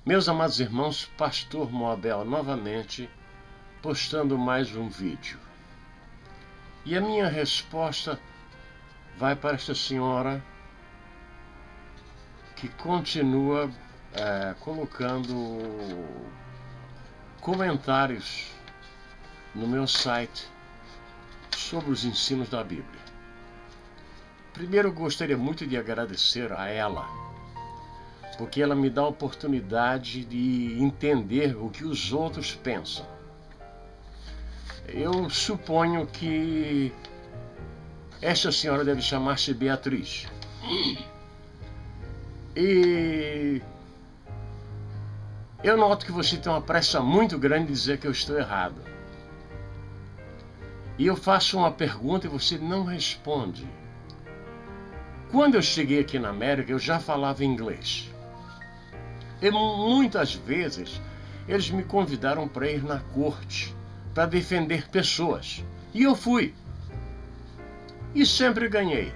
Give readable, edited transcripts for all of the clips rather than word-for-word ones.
Meus amados irmãos, Pastor Moabel novamente postando mais um vídeo. E a minha resposta vai para esta senhora que continua colocando comentários no meu site sobre os ensinos da Bíblia. Primeiro, eu gostaria muito de agradecer a ela, porque ela me dá a oportunidade de entender o que os outros pensam. Eu suponho que esta senhora deve chamar-se Beatriz. E eu noto que você tem uma pressa muito grande de dizer que eu estou errado. E eu faço uma pergunta e você não responde. Quando eu cheguei aqui na América, eu já falava inglês. E muitas vezes eles me convidaram para ir na corte, para defender pessoas. E eu fui. E sempre ganhei.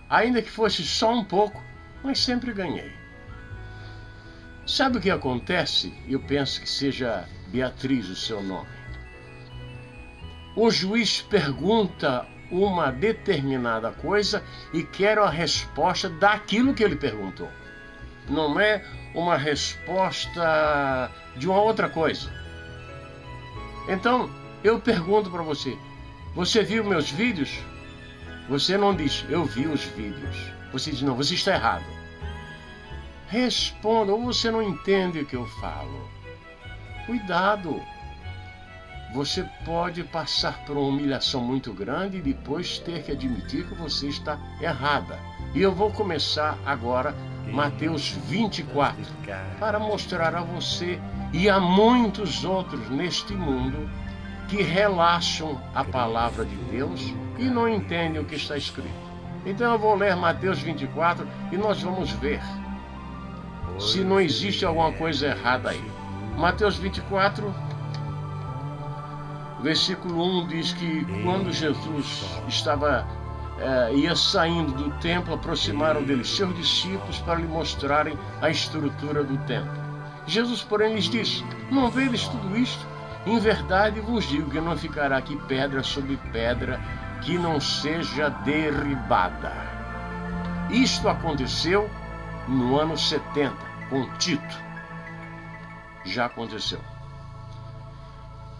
Ainda que fosse só um pouco, mas sempre ganhei. Sabe o que acontece? Eu penso que seja Beatriz o seu nome. O juiz pergunta uma determinada coisa e quer a resposta daquilo que ele perguntou. Não é uma resposta de uma outra coisa. Então, eu pergunto para você, você viu meus vídeos? Você não diz, eu vi os vídeos. Você diz, não, você está errado. Responda, ou você não entende o que eu falo. Cuidado. Você pode passar por uma humilhação muito grande e depois ter que admitir que você está errada. E eu vou começar agora Mateus 24, para mostrar a você e a muitos outros neste mundo que relaxam a palavra de Deus e não entendem o que está escrito. Então eu vou ler Mateus 24 e nós vamos ver se não existe alguma coisa errada aí. Mateus 24, versículo 1 diz que quando Jesus ia saindo do templo, aproximaram dele seus discípulos para lhe mostrarem a estrutura do templo. Jesus, porém, lhes disse, não vedes tudo isto? Em verdade vos digo que não ficará aqui pedra sobre pedra que não seja derribada. Isto aconteceu no ano 70, com Tito. Já aconteceu.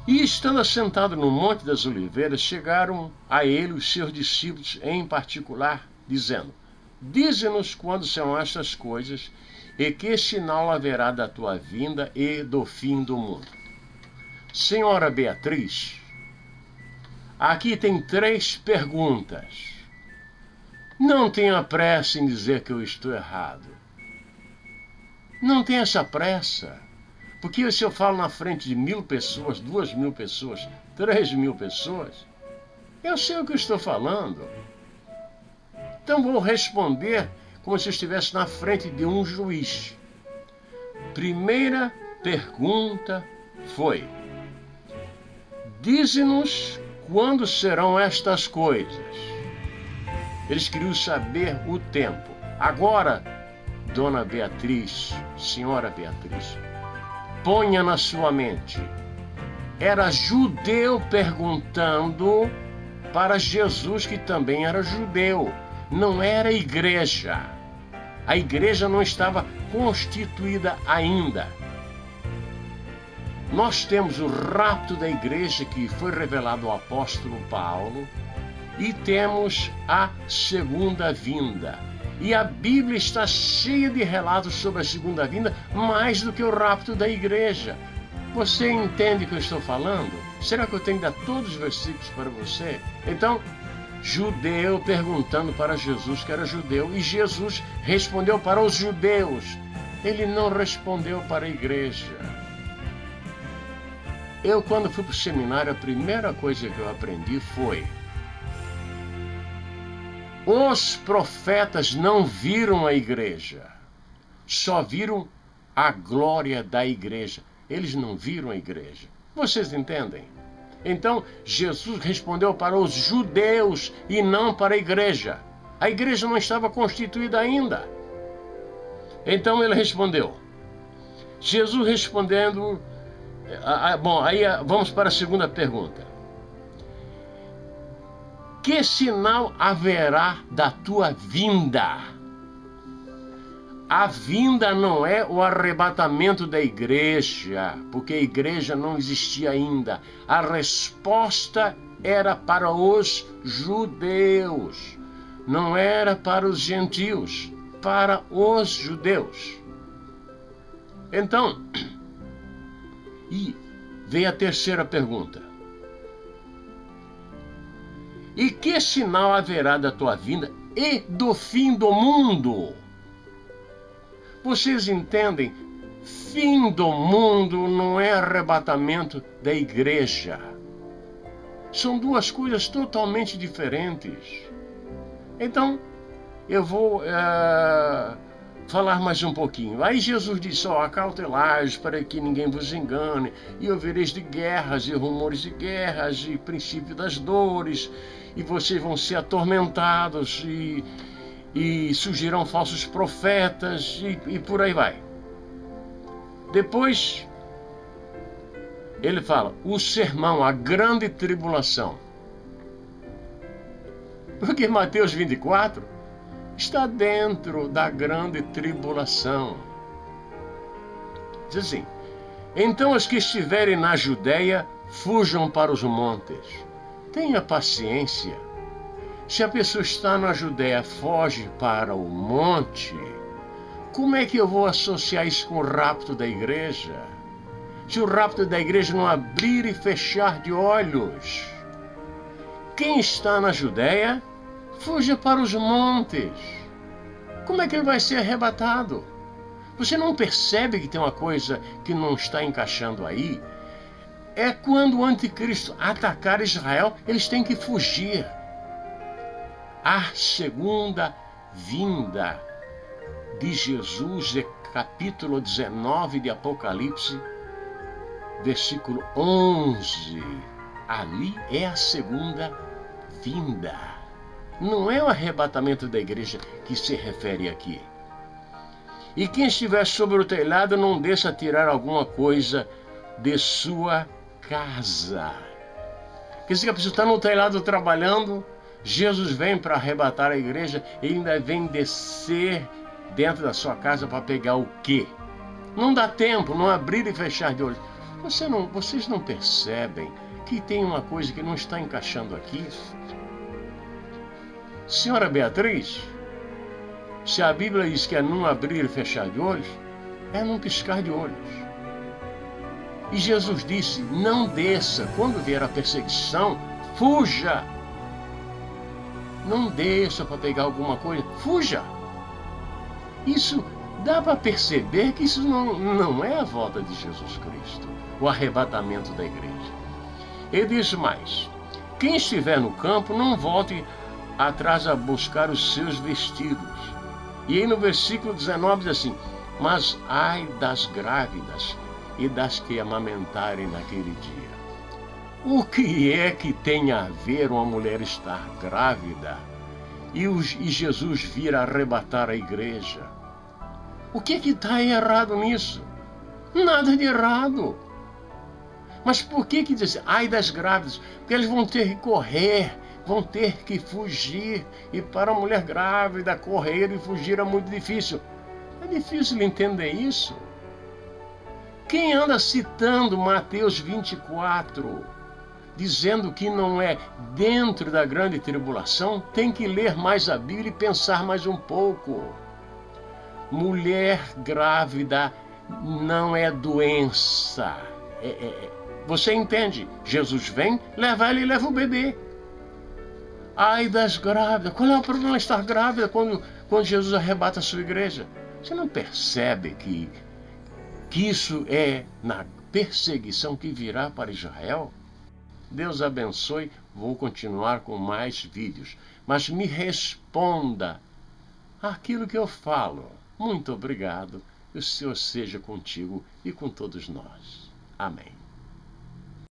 E estando assentado no Monte das Oliveiras, chegaram a ele os seus discípulos em particular, dizendo, dize-nos quando são estas coisas, e que sinal haverá da tua vinda e do fim do mundo. Senhora Beatriz, aqui tem 3 perguntas. Não tenha pressa em dizer que eu estou errado. Não tenha essa pressa. Porque se eu falo na frente de 1000 pessoas, 2000 pessoas, 3000 pessoas, eu sei o que eu estou falando. Então vou responder como se eu estivesse na frente de um juiz. Primeira pergunta foi, dize-nos quando serão estas coisas. Eles queriam saber o tempo. Agora, Dona Beatriz, Senhora Beatriz, ponha na sua mente. Era judeu perguntando para Jesus, que também era judeu. Não era igreja. A igreja não estava constituída ainda. Nós temos o rapto da igreja que foi revelado ao apóstolo Paulo e temos a segunda vinda. E a Bíblia está cheia de relatos sobre a segunda vinda, mais do que o rapto da igreja. Você entende o que eu estou falando? Será que eu tenho que dar todos os versículos para você? Então, judeu perguntando para Jesus, que era judeu, e Jesus respondeu para os judeus. Ele não respondeu para a igreja. Eu, quando fui para o seminário, a primeira coisa que eu aprendi foi: os profetas não viram a igreja, só viram a glória da igreja. Eles não viram a igreja. Vocês entendem? Então, Jesus respondeu para os judeus e não para a igreja. A igreja não estava constituída ainda. Então ele respondeu: Jesus respondendo... Bom, aí vamos para a segunda pergunta. Que sinal haverá da tua vinda? A vinda não é o arrebatamento da igreja, porque a igreja não existia ainda. A resposta era para os judeus, não era para os gentios, para os judeus. Então, e vem a terceira pergunta. E que sinal haverá da tua vinda e do fim do mundo? Vocês entendem? Fim do mundo não é arrebatamento da igreja. São duas coisas totalmente diferentes. Então, eu vou falar mais um pouquinho. Aí Jesus disse, acautelai-vos para que ninguém vos engane, e ouvireis de guerras e rumores de guerras e princípio das dores, e vocês vão ser atormentados, e surgirão falsos profetas, e por aí vai. Depois, ele fala, o sermão, a grande tribulação. Porque Mateus 24 está dentro da grande tribulação. Diz assim, então os que estiverem na Judéia, fujam para os montes. Tenha paciência. Se a pessoa está na Judéia, foge para o monte, como é que eu vou associar isso com o rapto da igreja? Se o rapto da igreja não abrir e fechar de olhos. Quem está na Judéia, fuja para os montes. Como é que ele vai ser arrebatado? Você não percebe que tem uma coisa que não está encaixando aí? É quando o anticristo atacar Israel, eles têm que fugir. A segunda vinda de Jesus é capítulo 19 de Apocalipse, versículo 11. Ali é a segunda vinda. Não é o arrebatamento da igreja que se refere aqui. E quem estiver sobre o telhado, não deixa tirar alguma coisa de sua casa. Quer dizer que a pessoa está no telhado trabalhando, Jesus vem para arrebatar a igreja e ainda vem descer dentro da sua casa para pegar o quê? Não dá tempo, não abrir e fechar de olhos. Vocês não percebem que tem uma coisa que não está encaixando aqui? Senhora Beatriz, se a Bíblia diz que é não abrir e fechar de olhos, é não piscar de olhos. E Jesus disse, não desça, quando vier a perseguição, fuja. Não desça para pegar alguma coisa, fuja. Isso dá para perceber que isso não é a volta de Jesus Cristo, o arrebatamento da igreja. Ele diz mais, quem estiver no campo, não volte atrás a buscar os seus vestidos. E aí no versículo 19 diz assim, mas ai das grávidas e das que amamentarem naquele dia. O que é que tem a ver uma mulher estar grávida e Jesus vir arrebatar a igreja? O que está errado nisso? Nada de errado. Mas por que diz, ai das grávidas? Porque eles vão ter que correr, vão ter que fugir. E para a mulher grávida, correr e fugir é muito difícil. É difícil entender isso. Quem anda citando Mateus 24, dizendo que não é dentro da grande tribulação, tem que ler mais a Bíblia e pensar mais um pouco. Mulher grávida não é doença. Você entende? Jesus vem, leva ela e leva o bebê. Ai das grávidas. Qual é o problema de estar grávida quando Jesus arrebata a sua igreja? Você não percebe que isso é na perseguição que virá para Israel? Deus abençoe. Vou continuar com mais vídeos. Mas me responda aquilo que eu falo. Muito obrigado. E o Senhor seja contigo e com todos nós. Amém.